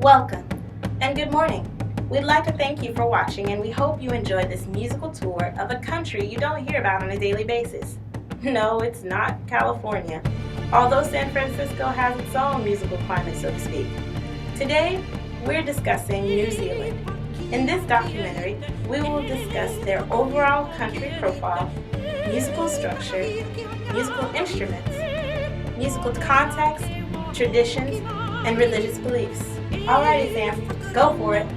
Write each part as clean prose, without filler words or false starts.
Welcome, and good morning. We'd like to thank you for watching, and we hope you enjoyed this musical tour of a country you don't hear about on a daily basis. No, it's not California, although San Francisco has its own musical climate, so to speak. Today, we're discussing New Zealand. In this documentary, we will discuss their overall country profile, musical structure, musical instruments, musical context, traditions, and religious beliefs. Alrighty fam, go for it.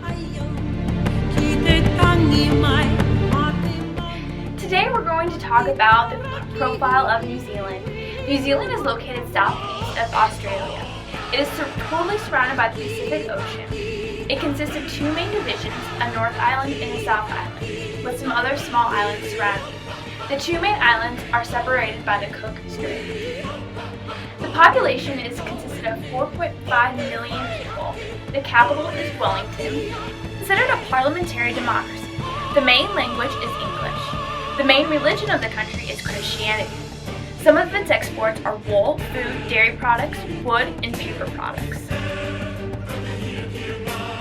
Today we're going to talk about the profile of New Zealand. New Zealand is located southeast of Australia. It is totally surrounded by the Pacific Ocean. It consists of two main divisions, a North Island and a South Island, with some other small islands surrounding. The two main islands are separated by the Cook Strait. The population is consisted of 4.5 million people. The capital is Wellington. Considered a parliamentary democracy, the main language is English. The main religion of the country is Christianity. Some of its exports are wool, food, dairy products, wood, and paper products.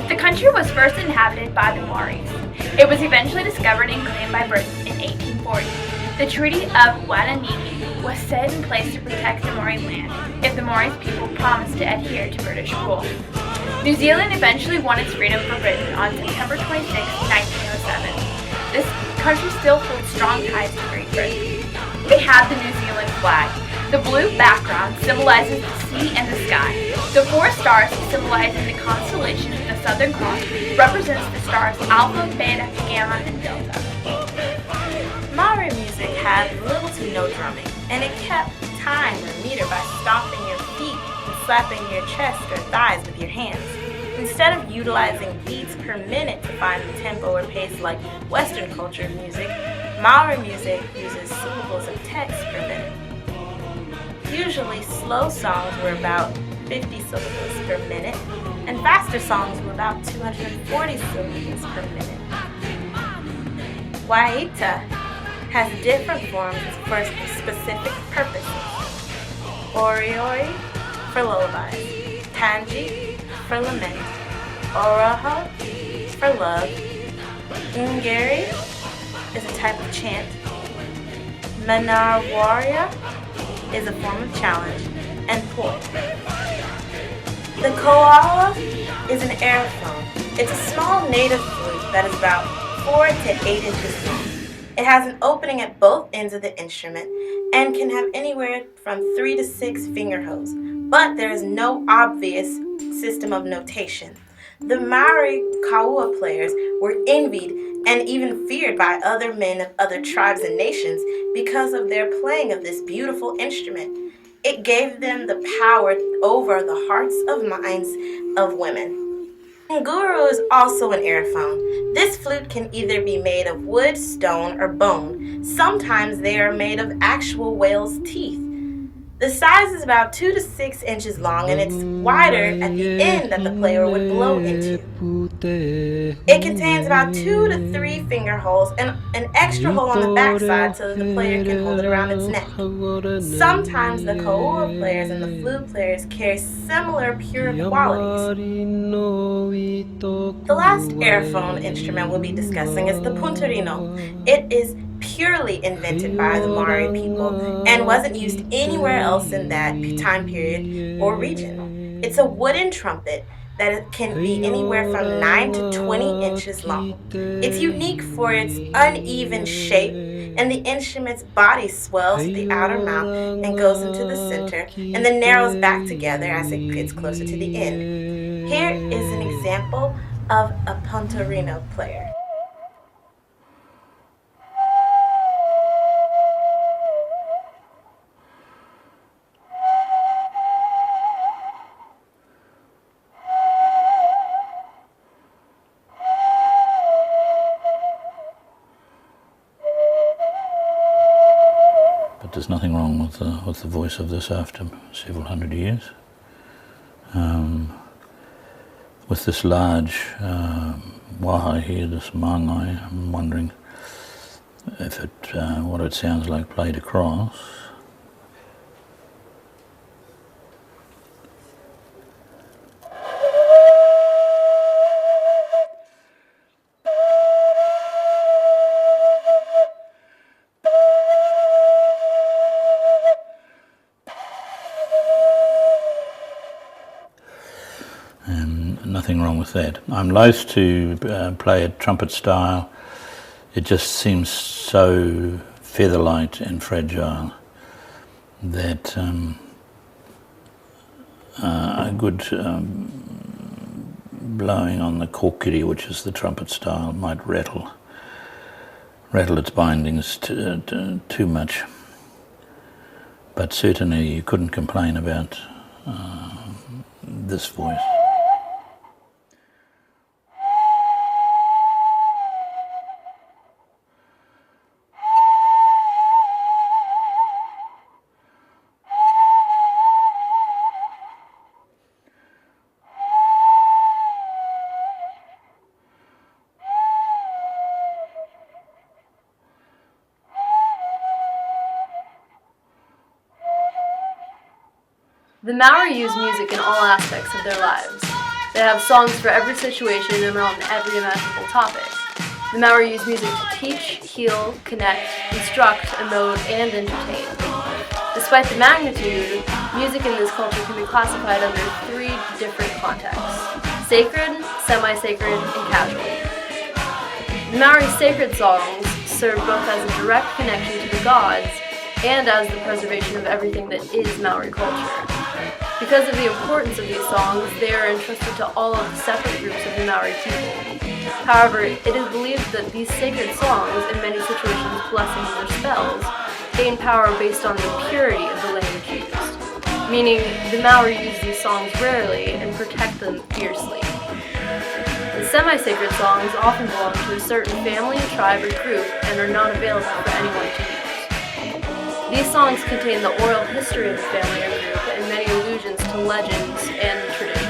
The country was first inhabited by the Maoris. It was eventually discovered and claimed by Britain in 1840. The Treaty of Waitangi was set in place to protect the Maori land if the Maori people promised to adhere to British rule. New Zealand eventually won its freedom from Britain on September 26, 1907. This country still holds strong ties to Great Britain. We have the New Zealand flag. The blue background symbolizes the sea and the sky. The four stars symbolizing the constellation of the Southern Cross represents the stars Alpha, Beta, Gamma, and Delta. Maori music had little to no drumming, and it kept time or meter by stomping your feet and slapping your chest or thighs with your hands. Instead of utilizing beats per minute to find the tempo or pace like Western culture music, Maori music uses syllables of text per minute. Usually, slow songs were about 50 syllables per minute, and faster songs were about 240 syllables per minute. Waita has different forms for specific purposes. Oriori for lullabies, Tangi for lament, Oroha for love, Ngeri is a type of chant, Manarwaria is a form of challenge, and Poi. The koala is an aerophone. It's a small native flute that is about 4 to 8 inches long. It has an opening at both ends of the instrument and can have anywhere from 3 to 6 finger holes, but there is no obvious system of notation. The Maori kaua players were envied and even feared by other men of other tribes and nations because of their playing of this beautiful instrument. It gave them the power over the hearts and minds of women. Guru is also an aerophone. This flute can either be made of wood, stone, or bone. Sometimes they are made of actual whale's teeth. The size is about 2 to 6 inches long, and it's wider at the end that the player would blow into. It contains about 2 to 3 finger holes and an extra hole on the backside so that the player can hold it around its neck. Sometimes the koua players and the flute players carry similar pure qualities. The last aerophone instrument we'll be discussing is the puntarino. It is purely invented by the Maori people and wasn't used anywhere else in that time period or region. It's a wooden trumpet that can be anywhere from 9 to 20 inches long. It's unique for its uneven shape, and the instrument's body swells to the outer mouth and goes into the center and then narrows back together as it gets closer to the end. Here is an example of a puntarino player. But there's nothing wrong with the voice of this after several hundred years. With this large waha here, this mangai, I'm wondering if what it sounds like played across. Nothing wrong with that. I'm loath to play it trumpet style. It just seems so feather-light and fragile that a good blowing on the korkiri, which is the trumpet style, might rattle its bindings too much. But certainly you couldn't complain about this voice. The Maori use music in all aspects of their lives. They have songs for every situation and on every imaginable topic. The Maori use music to teach, heal, connect, instruct, emote, and entertain. Despite the magnitude, music in this culture can be classified under 3 different contexts: sacred, semi-sacred, and casual. The Maori sacred songs serve both as a direct connection to the gods and as the preservation of everything that is Maori culture. Because of the importance of these songs, they are entrusted to all of the separate groups of the Maori people. However, it is believed that these sacred songs, in many situations blessings or spells, gain power based on the purity of the language used, meaning the Maori use these songs rarely and protect them fiercely. The semi-sacred songs often belong to a certain family, tribe, or group and are not available for anyone to use. These songs contain the oral history of the family or group and many allusions to legends and tradition.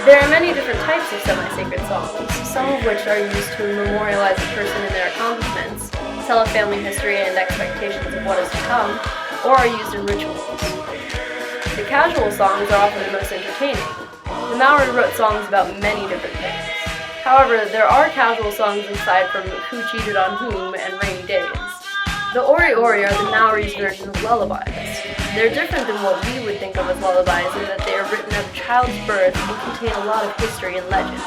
There are many different types of semi-sacred songs, some of which are used to memorialize a person and their accomplishments, tell a family history and expectations of what is to come, or are used in rituals. The casual songs are often the most entertaining. The Maori wrote songs about many different things. However, there are casual songs aside from Who Cheated on Whom and Rainy Days. The Ori Ori are the Maori's version of lullabies. They're different than what we would think of as lullabies in that they are written at a child's birth and contain a lot of history and legend.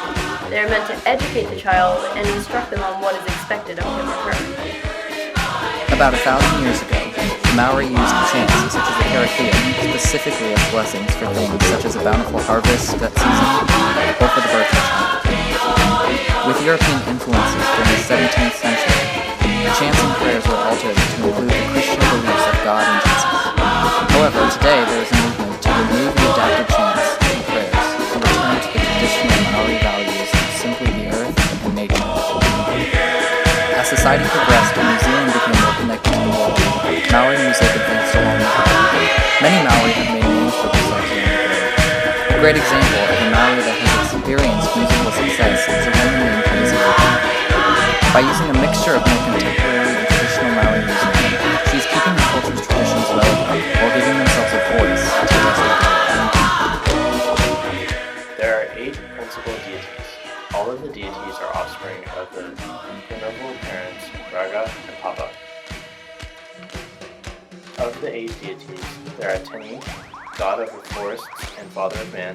They are meant to educate the child and instruct them on what is expected of him or her. About 1,000 years ago, the Maori used chants such as the karakia specifically as blessings for things such as a bountiful harvest that season or for the birth of a child. With European influences during the 17th century, the chants and prayers were altered to include the Christian beliefs of God and Jesus. However, today there is a movement to remove the adapted chants and prayers and return to the traditional Maori values of simply the earth and nature. As society progressed and New Zealand became more connected to the world, Maori music advanced along with it. Many Maori have made names for themselves around the world. A great example of a Maori that has experienced musical success is a woman named Canady-Anderson. By using a mixture of more contemporary and traditional Maori music, she's keeping the culture's traditions relevant while giving themselves a voice to the rest of the world. There are 8 principal deities. All of the deities are offspring of the benevolent parents Raga and Papa. Of the 8 deities, there are Teni, god of the forests and father of man,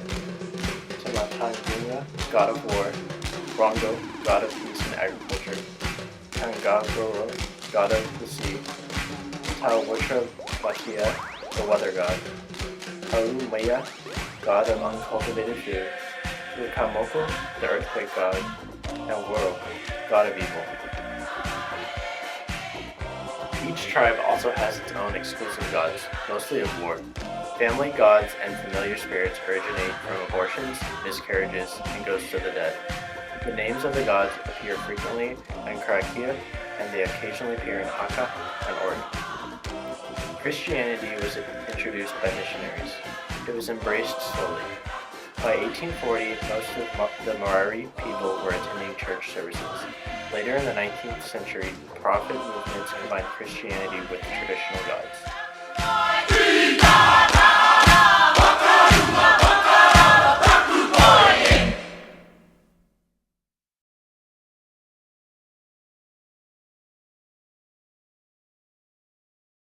Tamatangunga, god of war, Rongo, god of peace and agriculture, Tangagoro, god of the sea, Tawatra Makia, the weather god, Haumaya, god of uncultivated food, Kamoko, the earthquake god, and Woro, god of evil. Each tribe also has its own exclusive gods, mostly of war. Family gods and familiar spirits originate from abortions, miscarriages, and ghosts of the dead. The names of the gods appear frequently in Karakia, and they occasionally appear in Haka and Ori. Christianity was introduced by missionaries. It was embraced slowly. By 1840, most of the Maori people were attending church services. Later in the 19th century, prophet movements combined Christianity with traditional gods.